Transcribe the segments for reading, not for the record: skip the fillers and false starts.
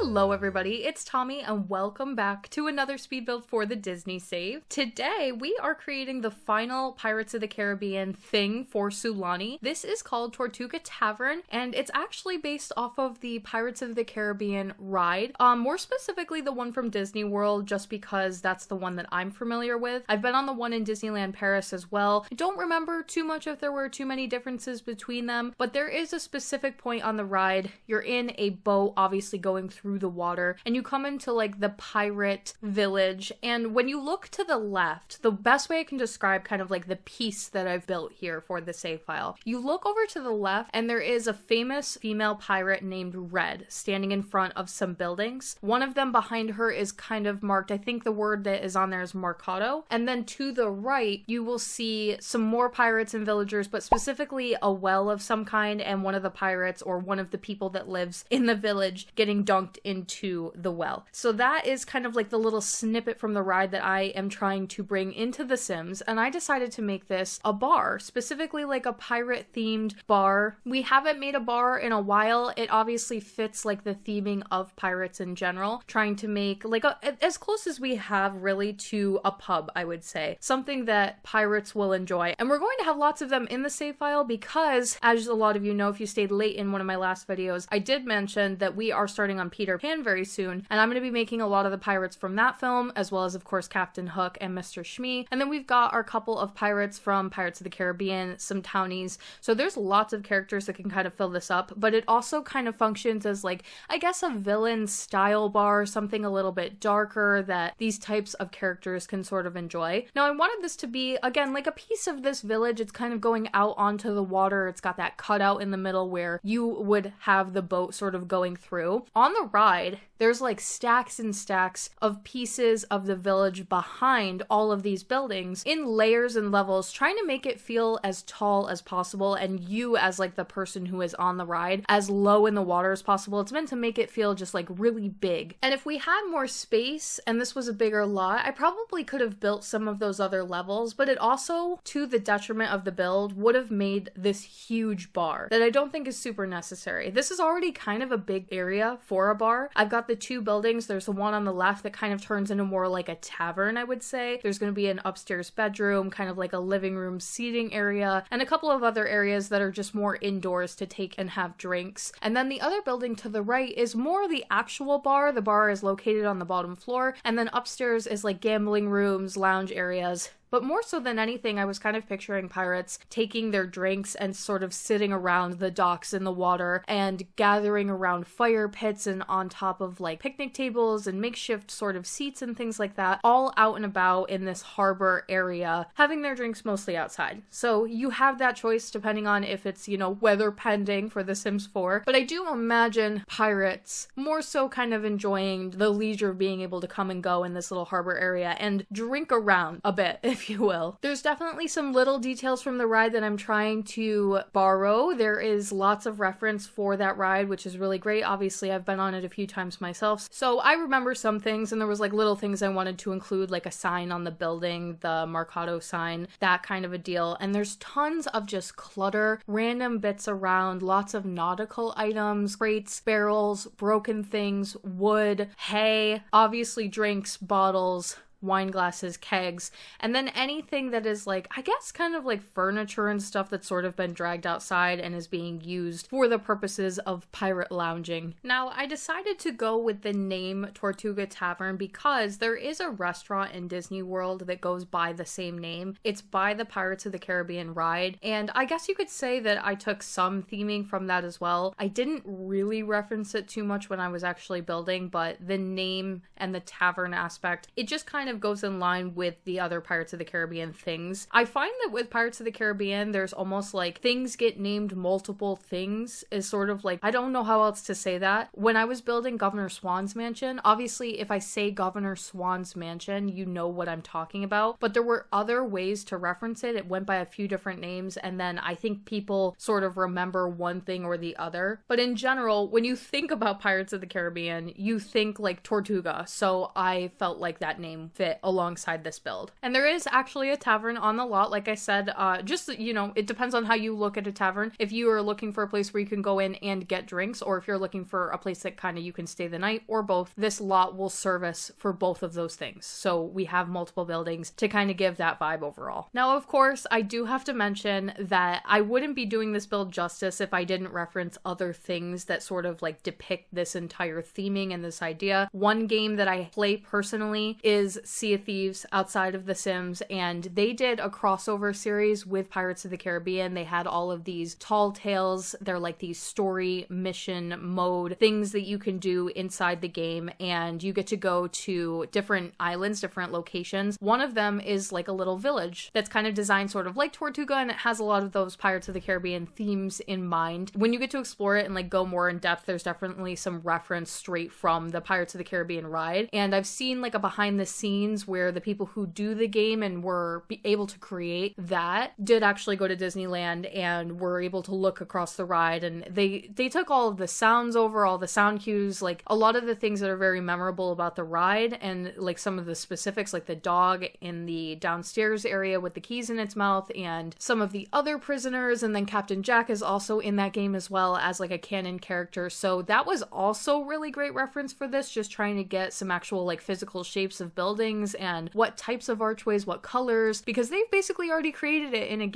Hello everybody, it's Tommy and welcome back to another speed build for the Disney save. Today we are creating the final Pirates of the Caribbean thing for Sulani. This is called Tortuga Tavern and it's actually based off of the Pirates of the Caribbean ride. More specifically the one from Disney World, just because that's the one that I'm familiar with. I've been on the one in Disneyland Paris as well. I don't remember too much if there were too many differences between them, but there is a specific point on the ride. You're in a boat, obviously going through the water, and you come into like the pirate village, and when you look to the left, the best way I can describe kind of like the piece that I've built here for the save file, you look over to the left and there is a famous female pirate named Red standing in front of some buildings. One of them behind her is kind of marked, I think the word that is on there is Marcado, and then to the right you will see some more pirates and villagers, but specifically a well of some kind, and one of the pirates or one of the people that lives in the village getting dunked into the well. So that is kind of like the little snippet from the ride that I am trying to bring into The Sims, and I decided to make this a bar, specifically like a pirate themed bar. We haven't made a bar in a while. It obviously fits like the theming of pirates in general, trying to make like as close as we have really to a pub, I would say. Something that pirates will enjoy. And we're going to have lots of them in the save file because, as a lot of you know if you stayed late in one of my last videos, I did mention that we are starting on Peter Pan very soon, and I'm going to be making a lot of the pirates from that film, as well as of course Captain Hook and Mr. Shmee. And then we've got our couple of pirates from Pirates of the Caribbean, some townies. So there's lots of characters that can kind of fill this up, but it also kind of functions as like, I guess, a villain style bar, something a little bit darker that these types of characters can sort of enjoy. Now I wanted this to be, again, like a piece of this village. It's kind of going out onto the water. It's got that cutout in the middle where you would have the boat sort of going through. On the ride, there's like stacks and stacks of pieces of the village behind all of these buildings in layers and levels, trying to make it feel as tall as possible, and you as like the person who is on the ride as low in the water as possible. It's meant to make it feel just like really big. And if we had more space and this was a bigger lot, I probably could have built some of those other levels, but it also, to the detriment of the build, would have made this huge bar that I don't think is super necessary. This is already kind of a big area for a bar. I've got the two buildings. There's the one on the left that kind of turns into more like a tavern, I would say. There's going to be an upstairs bedroom, kind of like a living room seating area, and a couple of other areas that are just more indoors to take and have drinks. And then the other building to the right is more the actual bar. The bar is located on the bottom floor, and then upstairs is like gambling rooms, lounge areas. But more so than anything, I was kind of picturing pirates taking their drinks and sort of sitting around the docks in the water and gathering around fire pits and on top of like picnic tables and makeshift sort of seats and things like that, all out and about in this harbor area, having their drinks mostly outside. So you have that choice depending on if it's, you know, weather pending for The Sims 4. But I do imagine pirates more so kind of enjoying the leisure of being able to come and go in this little harbor area and drink around a bit, if you will. There's definitely some little details from the ride that I'm trying to borrow. There is lots of reference for that ride, which is really great. Obviously, I've been on it a few times myself, so I remember some things, and there was like little things I wanted to include, like a sign on the building, the Marcado sign, that kind of a deal. And there's tons of just clutter, random bits around, lots of nautical items, crates, barrels, broken things, wood, hay, obviously drinks, bottles, wine glasses, kegs, and then anything that is like, I guess, kind of like furniture and stuff that's sort of been dragged outside and is being used for the purposes of pirate lounging. Now, I decided to go with the name Tortuga Tavern because there is a restaurant in Disney World that goes by the same name. It's by the Pirates of the Caribbean ride, and I guess you could say that I took some theming from that as well. I didn't really reference it too much when I was actually building, but the name and the tavern aspect, it just kind of goes in line with the other Pirates of the Caribbean things. I find that with Pirates of the Caribbean, there's almost like things get named multiple things, is sort of like, I don't know how else to say that. When I was building Governor Swan's mansion, obviously if I say Governor Swan's mansion, you know what I'm talking about, but there were other ways to reference it. It went by a few different names, and then I think people sort of remember one thing or the other. But in general, when you think about Pirates of the Caribbean, you think like Tortuga, so I felt like that name fit fit alongside this build. And there is actually a tavern on the lot, like I said, just, you know, it depends on how you look at a tavern. If you are looking for a place where you can go in and get drinks, or if you're looking for a place that kind of you can stay the night, or both, this lot will service for both of those things. So we have multiple buildings to kind of give that vibe overall. Now, of course, I do have to mention that I wouldn't be doing this build justice if I didn't reference other things that sort of like depict this entire theming and this idea. One game that I play personally is Sea of Thieves outside of The Sims, and they did a crossover series with Pirates of the Caribbean. They had all of these tall tales. They're like these story mission mode things that you can do inside the game, and you get to go to different islands, different locations. One of them is like a little village that's kind of designed sort of like Tortuga, and it has a lot of those Pirates of the Caribbean themes in mind. When you get to explore it and like go more in depth, there's definitely some reference straight from the Pirates of the Caribbean ride. And I've seen like a behind the scenes where the people who do the game and were able to create that did actually go to Disneyland and were able to look across the ride, and they took all of the sounds over, all the sound cues, like a lot of the things that are very memorable about the ride, and like some of the specifics, like the dog in the downstairs area with the keys in its mouth, and some of the other prisoners, and then Captain Jack is also in that game as well as like a canon character. So that was also really great reference for this, just trying to get some actual like physical shapes of buildings and what types of archways, what colors, because they've basically already created it in a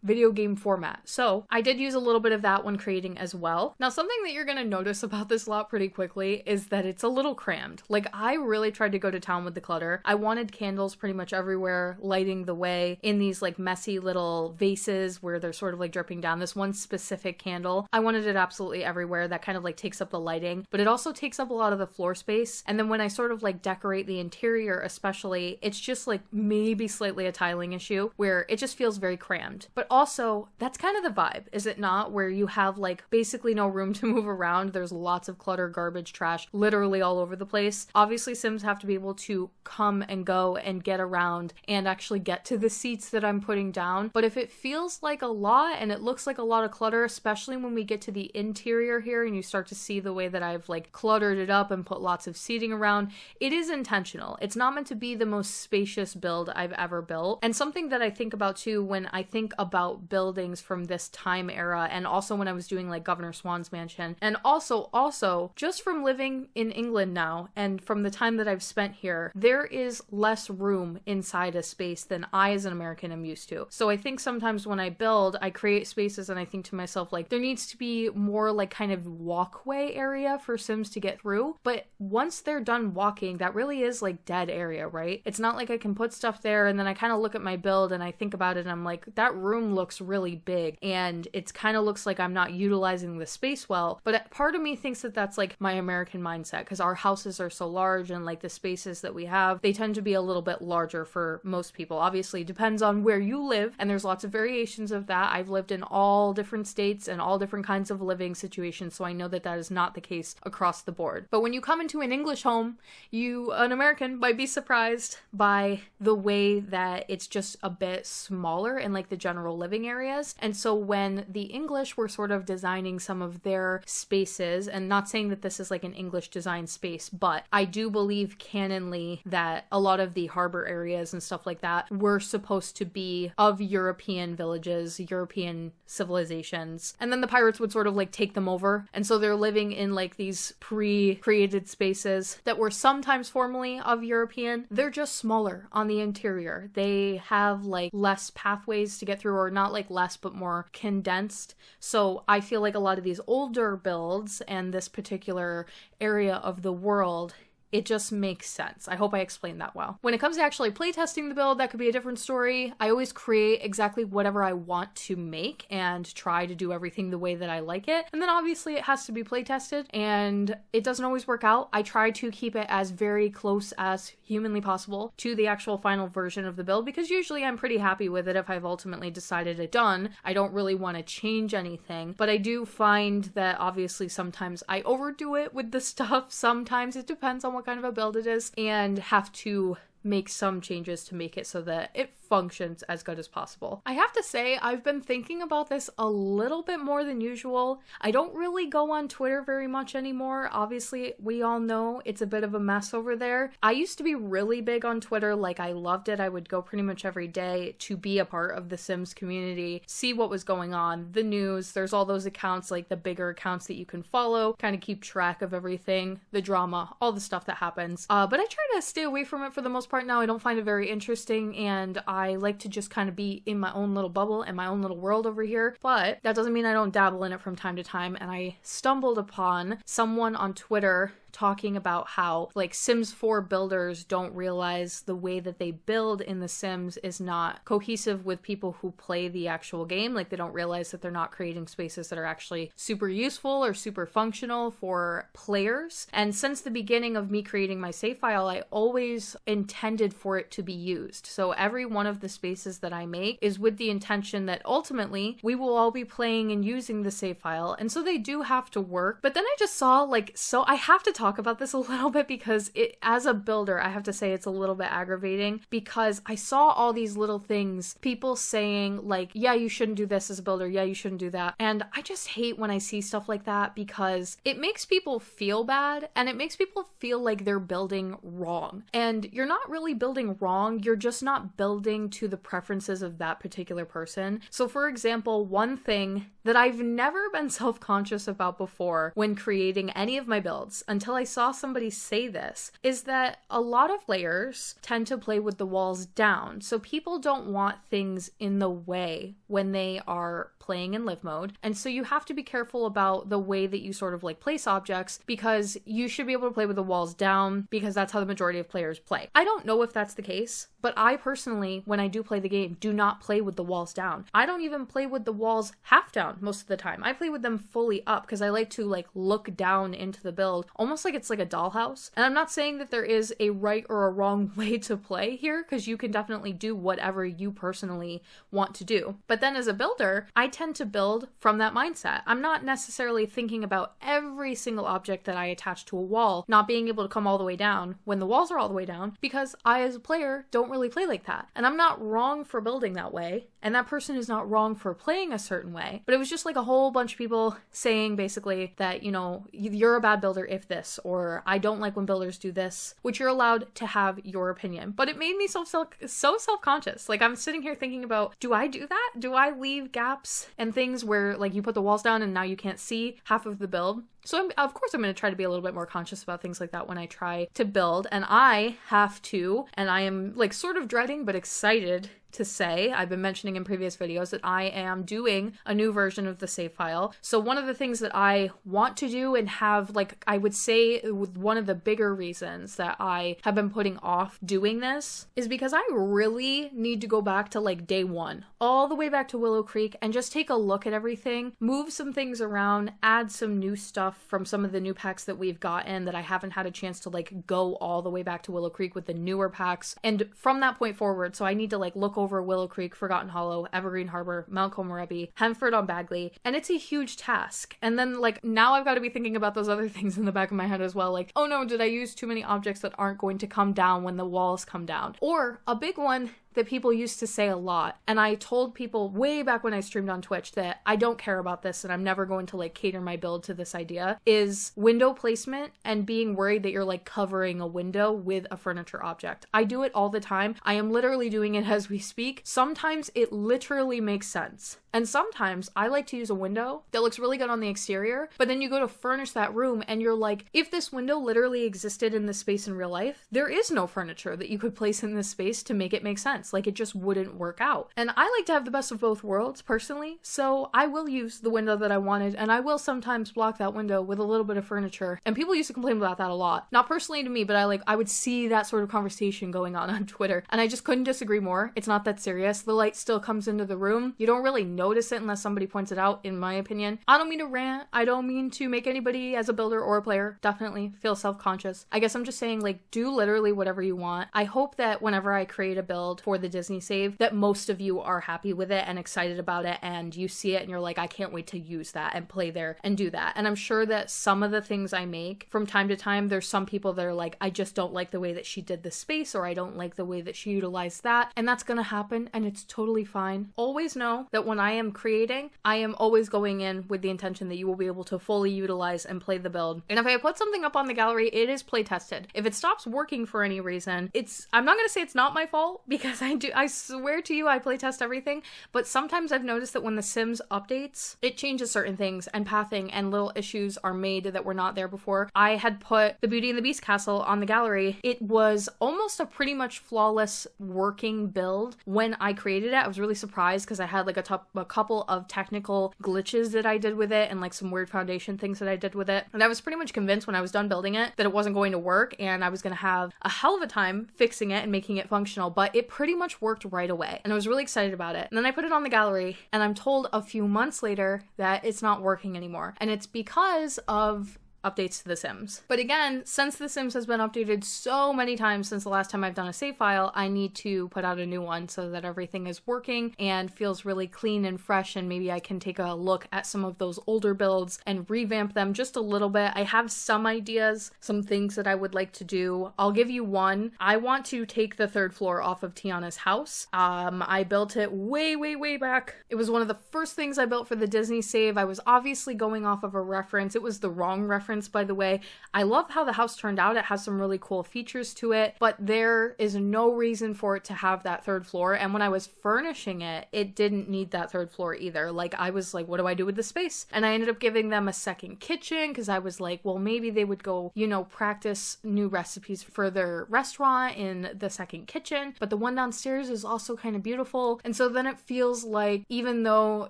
video game format. So I did use a little bit of that when creating as well. Now, something that you're going to notice about this lot pretty quickly is that it's a little crammed. Like, I really tried to go to town with the clutter. I wanted candles pretty much everywhere, lighting the way in these like messy little vases where they're sort of like dripping down. This one specific candle, I wanted it absolutely everywhere. That kind of like takes up the lighting, but it also takes up a lot of the floor space. And then when I sort of like decorate the interior especially, it's just like maybe slightly a tiling issue where it just feels very crammed. But also, that's kind of the vibe, is it not? Where you have like basically no room to move around. There's lots of clutter, garbage, trash, literally all over the place. Obviously, Sims have to be able to come and go and get around and actually get to the seats that I'm putting down. But if it feels like a lot and it looks like a lot of clutter, especially when we get to the interior here and you start to see the way that I've like cluttered it up and put lots of seating around, it is intentional. It's not meant to be the most spacious build I've ever built. And something that I think about too when I think about buildings from this time era, and also when I was doing like Governor Swan's mansion, and also just from living in England now and from the time that I've spent here, there is less room inside a space than I as an American am used to. So I think sometimes when I build, I create spaces and I think to myself, like, there needs to be more like kind of walkway area for Sims to get through. But once they're done walking, that really is like dead area, right? It's not like I can put stuff there and then I kind of look at my build and I think about it and I'm like, that room looks really big and it kind of looks like I'm not utilizing the space well. But part of me thinks that that's like my American mindset, because our houses are so large and like the spaces that we have, they tend to be a little bit larger for most people. Obviously, it depends on where you live, and there's lots of variations of that. I've lived in all different states and all different kinds of living situations, so I know that that is not the case across the board. But when you come into an English home, an American, might be surprised by the way that it's just a bit smaller in like the general living areas. And so when the English were sort of designing some of their spaces, and not saying that this is like an English design space, but I do believe canonly that a lot of the harbor areas and stuff like that were supposed to be of European villages, European civilizations. And then the pirates would sort of like take them over. And so they're living in like these pre-created spaces that were sometimes formerly of European. They're just smaller on the interior. They have like less pathways to get through, or not like less, but more condensed. So I feel like a lot of these older builds and this particular area of the world, it just makes sense. I hope I explained that well. When it comes to actually playtesting the build, that could be a different story. I always create exactly whatever I want to make and try to do everything the way that I like it. And then obviously it has to be playtested, and it doesn't always work out. I try to keep it as very close as humanly possible to the actual final version of the build, because usually I'm pretty happy with it if I've ultimately decided it done. I don't really want to change anything, but I do find that obviously sometimes I overdo it with the stuff. Sometimes it depends on what kind of a build it is, and have to make some changes to make it so that it functions as good as possible. I have to say, I've been thinking about this a little bit more than usual. I don't really go on Twitter very much anymore. Obviously, we all know it's a bit of a mess over there. I used to be really big on Twitter, like I loved it. I would go pretty much every day to be a part of the Sims community, see what was going on, the news. There's all those accounts, like the bigger accounts that you can follow, kind of keep track of everything, the drama, all the stuff that happens. But I try to stay away from it for the most part now. I don't find it very interesting, and I like to just kind of be in my own little bubble and my own little world over here. But that doesn't mean I don't dabble in it from time to time, and I stumbled upon someone on Twitter talking about how like Sims 4 builders don't realize the way that they build in the Sims is not cohesive with people who play the actual game. Like they don't realize that they're not creating spaces that are actually super useful or super functional for players. And since the beginning of me creating my save file, I always intended for it to be used. So every one of the spaces that I make is with the intention that ultimately we will all be playing and using the save file. And so they do have to work. But then I just saw so I have to talk about this a little bit because as a builder, I have to say it's a little bit aggravating because I saw all these little things, people saying like, yeah, you shouldn't do this as a builder. Yeah, you shouldn't do that. And I just hate when I see stuff like that because it makes people feel bad and it makes people feel like they're building wrong. And you're not really building wrong. You're just not building to the preferences of that particular person. So for example, one thing that I've never been self-conscious about before when creating any of my builds until I saw somebody say this is that a lot of players tend to play with the walls down. So people don't want things in the way when they are playing in live mode. And so you have to be careful about the way that you sort of like place objects because you should be able to play with the walls down because that's how the majority of players play. I don't know if that's the case, but I personally, when I do play the game, do not play with the walls down. I don't even play with the walls half down most of the time. I play with them fully up because I like to like look down into the build, almost like it's like a dollhouse. And I'm not saying that there is a right or a wrong way to play here because you can definitely do whatever you personally want to do. But then as a builder, I tend to build from that mindset. I'm not necessarily thinking about every single object that I attach to a wall not being able to come all the way down when the walls are all the way down because I as a player don't really play like that. And I'm not wrong for building that way. And that person is not wrong for playing a certain way. But it was just like a whole bunch of people saying basically that, you know, you're a bad builder if this, or I don't like when builders do this, which you're allowed to have your opinion. But it made me so self-conscious. Like I'm sitting here thinking about, do I do that? Do I leave gaps and things where like you put the walls down and now you can't see half of the build? So of course I'm going to try to be a little bit more conscious about things like that when I try to build. And I have to, and I am like sort of dreading but excited to say, I've been mentioning in previous videos that I am doing a new version of the save file. So one of the things that I want to do and have, like, I would say one of the bigger reasons that I have been putting off doing this is because I really need to go back to like day one, all the way back to Willow Creek and just take a look at everything, move some things around, add some new stuff from some of the new packs that we've gotten that I haven't had a chance to like go all the way back to Willow Creek with the newer packs. And from that point forward, so I need to like look over Willow Creek, Forgotten Hollow, Evergreen Harbor, Mount Komorebi, Hemford on Bagley, and it's a huge task. And then like now I've got to be thinking about those other things in the back of my head as well, like, oh no, did I use too many objects that aren't going to come down when the walls come down? Or a big one that people used to say a lot, and I told people way back when I streamed on Twitch that I don't care about this and I'm never going to like cater my build to this idea, is window placement and being worried that you're like covering a window with a furniture object. I do it all the time. I am literally doing it as we speak. Sometimes it literally makes sense. And sometimes I like to use a window that looks really good on the exterior, but then you go to furnish that room and you're like, if this window literally existed in this space in real life, there is no furniture that you could place in this space to make it make sense. Like it just wouldn't work out. And I like to have the best of both worlds personally, so I will use the window that I wanted and I will sometimes block that window with a little bit of furniture. And people used to complain about that a lot. Not personally to me, but I would see that sort of conversation going on Twitter and I just couldn't disagree more. It's not that serious. The light still comes into the room. You don't really notice it unless somebody points it out, in my opinion. I don't mean to rant. I don't mean to make anybody as a builder or a player definitely feel self-conscious. I guess I'm just saying, like, do literally whatever you want. I hope that whenever I create a build for the Disney save, that most of you are happy with it and excited about it, and you see it and you're like, I can't wait to use that and play there and do that. And I'm sure that some of the things I make from time to time, there's some people that are like, I just don't like the way that she did the space, or I don't like the way that she utilized that, and that's gonna happen, and it's totally fine. Always know that when I am creating, I am always going in with the intention that you will be able to fully utilize and play the build. And if I put something up on the gallery, it is play tested. If it stops working for any reason, I'm not gonna say it's not my fault, because I swear to you, I play test everything, but sometimes I've noticed that when the Sims updates, it changes certain things, and pathing and little issues are made that were not there before. I had put the Beauty and the Beast castle on the gallery. It was almost a pretty much flawless working build when I created it. I was really surprised because I had like a couple of technical glitches that I did with it, and like some weird foundation things that I did with it. And I was pretty much convinced when I was done building it that it wasn't going to work, and I was going to have a hell of a time fixing it and making it functional, but it pretty much worked right away. And I was really excited about it. And then I put it on the gallery, and I'm told a few months later that it's not working anymore. And it's because of updates to The Sims. But again, since The Sims has been updated so many times since the last time I've done a save file, I need to put out a new one so that everything is working and feels really clean and fresh, and maybe I can take a look at some of those older builds and revamp them just a little bit. I have some ideas, some things that I would like to do. I'll give you one. I want to take the third floor off of Tiana's house. I built it way back. It was one of the first things I built for the Disney save. I was obviously going off of a reference. It was the wrong reference, by the way. I love how the house turned out. It has some really cool features to it, but there is no reason for it to have that third floor. And when I was furnishing it, it didn't need that third floor either. Like, I was like, what do I do with the space? And I ended up giving them a second kitchen because I was like, well, maybe they would go, you know, practice new recipes for their restaurant in the second kitchen. But the one downstairs is also kind of beautiful. And so then it feels like, even though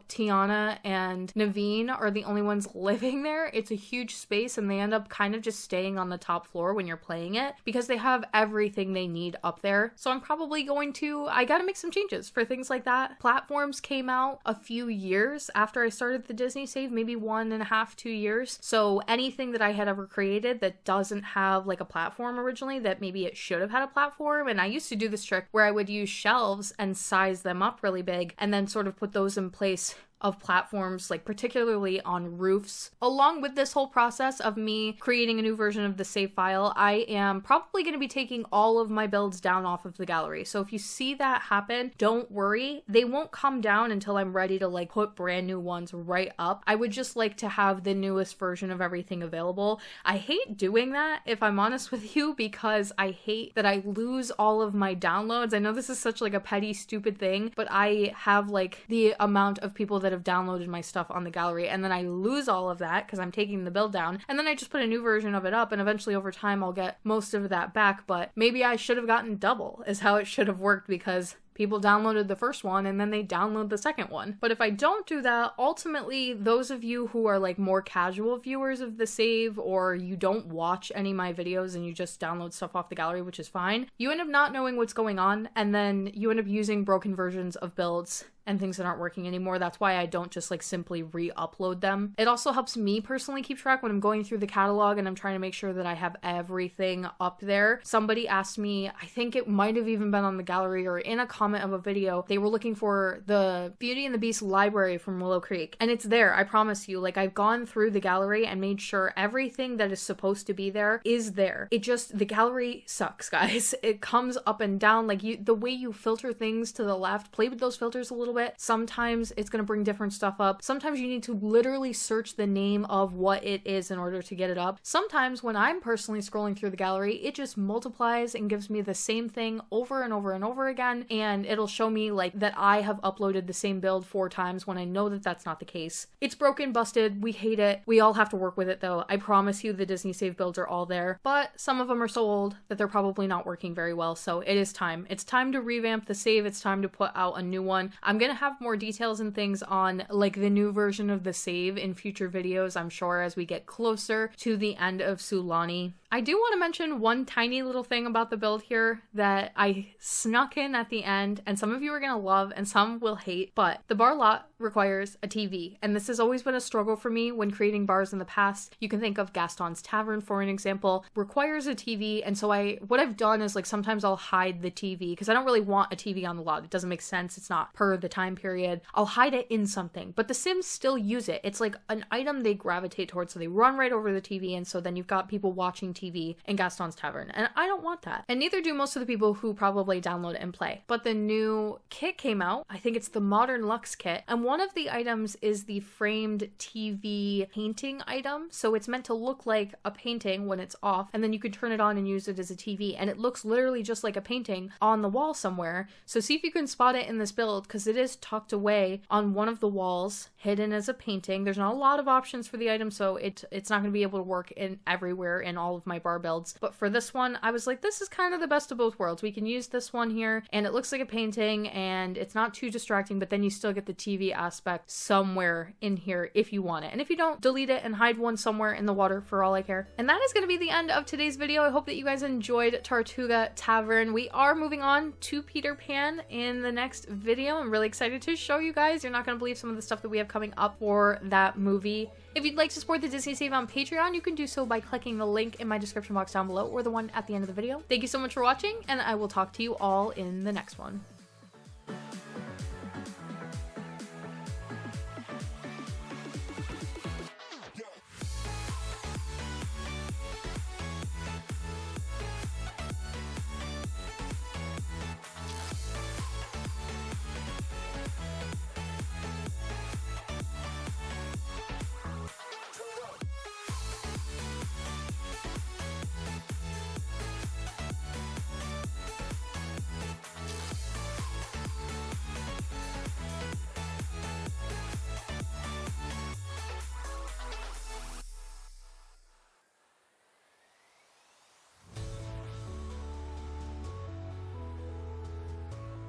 Tiana and Naveen are the only ones living there, it's a huge space, and they end up kind of just staying on the top floor when you're playing it because they have everything they need up there. So I'm probably I gotta make some changes for things like that. Platforms came out a few years after I started the Disney save, maybe 1.5, 2 years. So anything that I had ever created that doesn't have like a platform originally, that maybe it should have had a platform. And I used to do this trick where I would use shelves and size them up really big and then sort of put those in place of platforms, like particularly on roofs. Along with this whole process of me creating a new version of the save file, I am probably going to be taking all of my builds down off of the gallery. So if you see that happen, don't worry. They won't come down until I'm ready to like put brand new ones right up. I would just like to have the newest version of everything available. I hate doing that, if I'm honest with you, because I hate that I lose all of my downloads. I know this is such like a petty, stupid thing, but I have like the amount of people that have downloaded my stuff on the gallery, and then I lose all of that because I'm taking the build down, and then I just put a new version of it up, and eventually over time I'll get most of that back. But maybe I should have gotten double is how it should have worked, because people downloaded the first one and then they download the second one. But if I don't do that, ultimately those of you who are like more casual viewers of the save, or you don't watch any of my videos and you just download stuff off the gallery, which is fine, you end up not knowing what's going on, and then you end up using broken versions of builds and things that aren't working anymore. That's why I don't just like simply re-upload them. It also helps me personally keep track when I'm going through the catalog and I'm trying to make sure that I have everything up there. Somebody asked me, I think it might have even been on the gallery or in a comment of a video, they were looking for the Beauty and the Beast library from Willow Creek, and it's there. I promise you, like, I've gone through the gallery and made sure everything that is supposed to be there is there. It just, the gallery sucks, guys. It comes up and down, like the way you filter things to the left, play with those filters a little bit. Sometimes it's going to bring different stuff up. Sometimes you need to literally search the name of what it is in order to get it up. Sometimes when I'm personally scrolling through the gallery, it just multiplies and gives me the same thing over and over and over again, and it'll show me like that I have uploaded the same build 4 times when I know that that's not the case. It's broken, busted, we hate it. We all have to work with it though. I promise you the Disney save builds are all there, but some of them are so old that they're probably not working very well, so it is time. It's time to revamp the save. It's time to put out a new one. I'm gonna have more details and things on like the new version of the save in future videos, I'm sure, as we get closer to the end of Sulani. I do want to mention one tiny little thing about the build here that I snuck in at the end, and some of you are going to love and some will hate, but the bar lot requires a TV, and this has always been a struggle for me when creating bars in the past. You can think of Gaston's Tavern for an example, requires a TV, and so what I've done is like sometimes I'll hide the TV because I don't really want a TV on the lot. It doesn't make sense. It's not per the time period. I'll hide it in something, but the Sims still use it. It's like an item they gravitate towards, so they run right over the TV, and so then you've got people watching TV in Gaston's Tavern, and I don't want that. And neither do most of the people who probably download it and play. But the new kit came out. I think it's the Modern Luxe kit, and one of the items is the framed TV painting item. So it's meant to look like a painting when it's off, and then you can turn it on and use it as a TV, and it looks literally just like a painting on the wall somewhere. So see if you can spot it in this build, because it is tucked away on one of the walls, hidden as a painting. There's not a lot of options for the item, so it's not going to be able to work in everywhere in all of my bar builds. But for this one, I was like, this is kind of the best of both worlds. We can use this one here, and it looks like a painting, and it's not too distracting, but then you still get the TV aspect somewhere in here if you want it. And if you don't, delete it and hide one somewhere in the water for all I care. And that is going to be the end of today's video. I hope that you guys enjoyed Tortuga Tavern. We are moving on to Peter Pan in the next video. I'm really excited to show you guys. You're not going to believe some of the stuff that we have coming up for that movie. If you'd like to support the Disney Save on Patreon, you can do so by clicking the link in my description box down below or the one at the end of the video. Thank you so much for watching, and I will talk to you all in the next one.